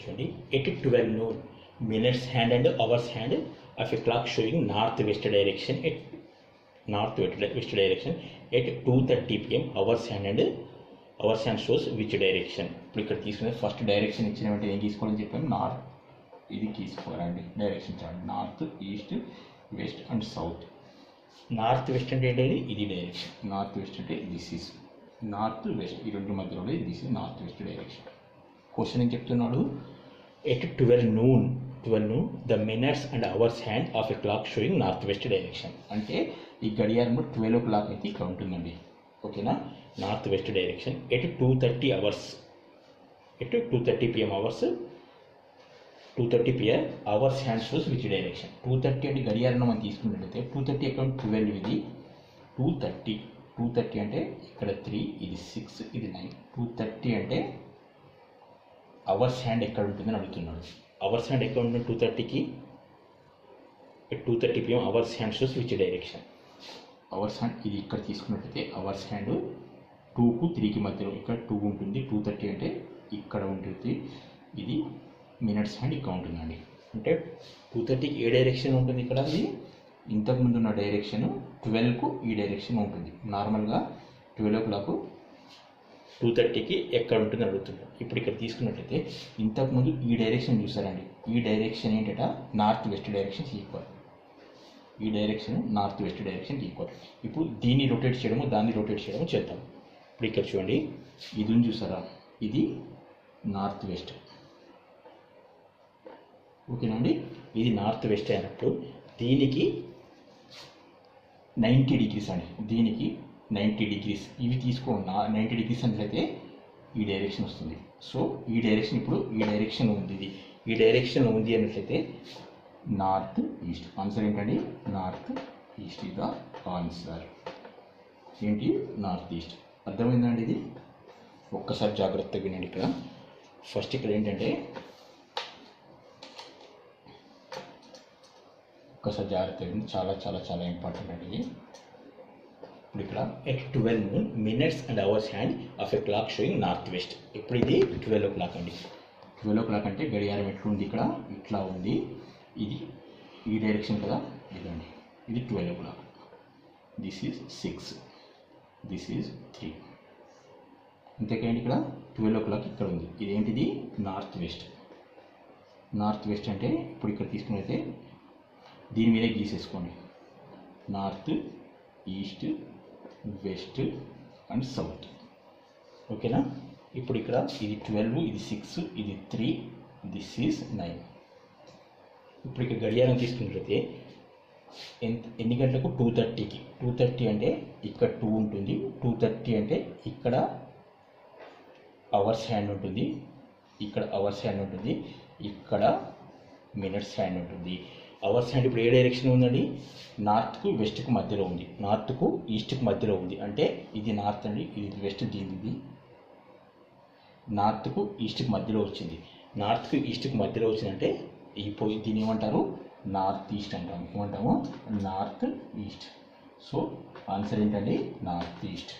చూడండి. At 12 noon, minutes hand and hours hand of a clock showing northwest direction at northwest direction at 2:30 p.m. hours hand shows which direction. ఇప్పుడు ఇక్కడ తీసుకునే first direction ఇచ్చిన వెంటనే ఏం తీసుకోవాలని చెప్పాను, నార్త్. ఇది తీసుకోవాలండి డైరెక్షన్ చూడండి, north, east, west and south. North west అంటే ఏంటంటే ఇది డైరెక్షన్, నార్త్ వెస్ట్ అంటే దిస్ ఈజ్ నార్త్ వెస్ట్, ఈ రెండు మధ్యలో this is north west direction. Question ఏం చెప్తున్నాడు, at 12 noon the minutes and hours hand of a clock showing north west direction. అంటే ఈ గడియారం 12 o'clock అయితే ఇక్కడ ఉంటుందండి, ఓకేనా, north west direction. At 2:30 hours, at 2:30 p.m. hours, 2:30 p.m. hours hand shows which direction. 2:30 అంటే గడియారం మనం తీసుకున్నట్లయితే 2:30 అక్కడ 12, ఇది 2:30 అంటే ఇక్కడ 3, ఇది 6, ఇది 9. 2:30 అంటే అవర్స్ హ్యాండ్ ఎక్కడ ఉంటుందని అడుగుతున్నాడు. అవర్స్ హ్యాండ్ ఎక్కడ ఉంటుంది 2:30కి, 2:30 p.m. Hours hand shows which direction. Hours hand ఇది ఇక్కడ తీసుకున్నట్లయితే అవర్స్ హ్యాండ్ 2కు 3కి మధ్యలో ఇక్కడ 2 ఉంటుంది. 2:30 అంటే ఇక్కడ ఉంటుంది. ఇది మినిట్స్ హ్యాండ్ ఇక్కడ ఉంటుందండి. అంటే 2:30కి ఏ డైరెక్షన్ ఉంటుంది ఇక్కడ, ఇది ఇంతకుముందు ఉన్న డైరెక్షన్ 12కు ఈ డైరెక్షన్ ఉంటుంది. నార్మల్గా 12 o'clock 2:30కి ఎక్కడ ఉంటుంది అడుగుతున్నాడు. ఇప్పుడు ఇక్కడ తీసుకున్నట్లయితే ఇంతకుముందు ఈ డైరెక్షన్ చూసారండి, ఈ డైరెక్షన్ ఏంటంట నార్త్ వెస్ట్ డైరెక్షన్ ఈక్వల్, ఈ direction north west direction equal. ఇప్పుడు దీన్ని రొటేట్ చేయడము దాన్ని రొటేట్ చేయడము చేద్దాం. ఇప్పుడు ఇక్కడ చూడండి, ఇది చూసారా, ఇది నార్త్ వెస్ట్, ఓకేనండి, ఇది నార్త్ వెస్ట్ అయినప్పుడు దీనికి 90 degrees అండి, దీనికి 90 degrees. ఇవి తీసుకోండి 90 degrees అంటే ఈ డైరెక్షన్ వస్తుంది. సో ఈ డైరెక్షన్ ఇప్పుడు ఈ డైరెక్షన్ ఉంది, ఇది ఈ డైరెక్షన్ ఉంది అన్నట్లయితే నార్త్ ఈస్ట్. ఆన్సర్ ఏంటండి, north east is the answer. ఏంటి, నార్త్ ఈస్ట్. అర్థమైందండి ఇది? ఒక్కసారి జాగ్రత్తగా వినండి. ఇక్కడ ఫస్ట్ ఇక్కడ ఏంటంటే ఒక్కసారి జాగ్రత్తగా వినండి, చాలా చాలా చాలా ఇంపార్టెంట్ అండి ఇది. ఇప్పుడు ఇక్కడ at 12 noon minutes and hours hand of a clock showing north west. ఇప్పుడు ఇది 12 o'clock అండి. 12 o'clock అంటే గడియారం ఎట్లుంది, ఇక్కడ ఇట్లా ఉంది, ఇది ఈ డైరెక్షన్ కదా, ఇదండి, ఇది 12 o'clock. This is 6, this is 3. అంతేకాండి ఇక్కడ 12 o'clock ఇక్కడ ఉంది, ఇదేంటిది నార్త్ వెస్ట్. నార్త్ వెస్ట్ అంటే ఇప్పుడు ఇక్కడ తీసుకున్నైతే దీని మీదే గీసేసుకోండి, north, east, west and south, ఓకేనా. ఇప్పుడు ఇక్కడ ఇది 12, ఇది 6, ఇది 3, దిస్ ఈజ్ 9. ఇప్పుడు ఇక్కడ గడియారం తీసుకున్నట్లయితే ఎన్ని గంటలకు, 2:30కి. 2:30 అంటే ఇక్కడ 2 ఉంటుంది, 2:30 అంటే ఇక్కడ అవర్స్ హ్యాండ్ ఉంటుంది, ఇక్కడ అవర్స్ హ్యాండ్ ఉంటుంది, ఇక్కడ మినిట్స్ హ్యాండ్ ఉంటుంది. అవర్స్ హ్యాండ్ ఇప్పుడు ఏ డైరెక్షన్ ఉందండి, నార్త్కు వెస్ట్కు మధ్యలో ఉంది, నార్త్కు ఈస్ట్కు మధ్యలో ఉంది. అంటే ఇది నార్త్ అండి, ఇది వెస్ట్, దీనిది నార్త్కు ఈస్ట్కి మధ్యలో వచ్చింది. నార్త్కు ఈస్ట్కి మధ్యలో వచ్చిందంటే దీన్ని ఏమంటారు, నార్త్ ఈస్ట్ అంటాము. ఏమంటాము, నార్త్ ఈస్ట్. సో ఆన్సర్ ఏంటండి, నార్త్ ఈస్ట్.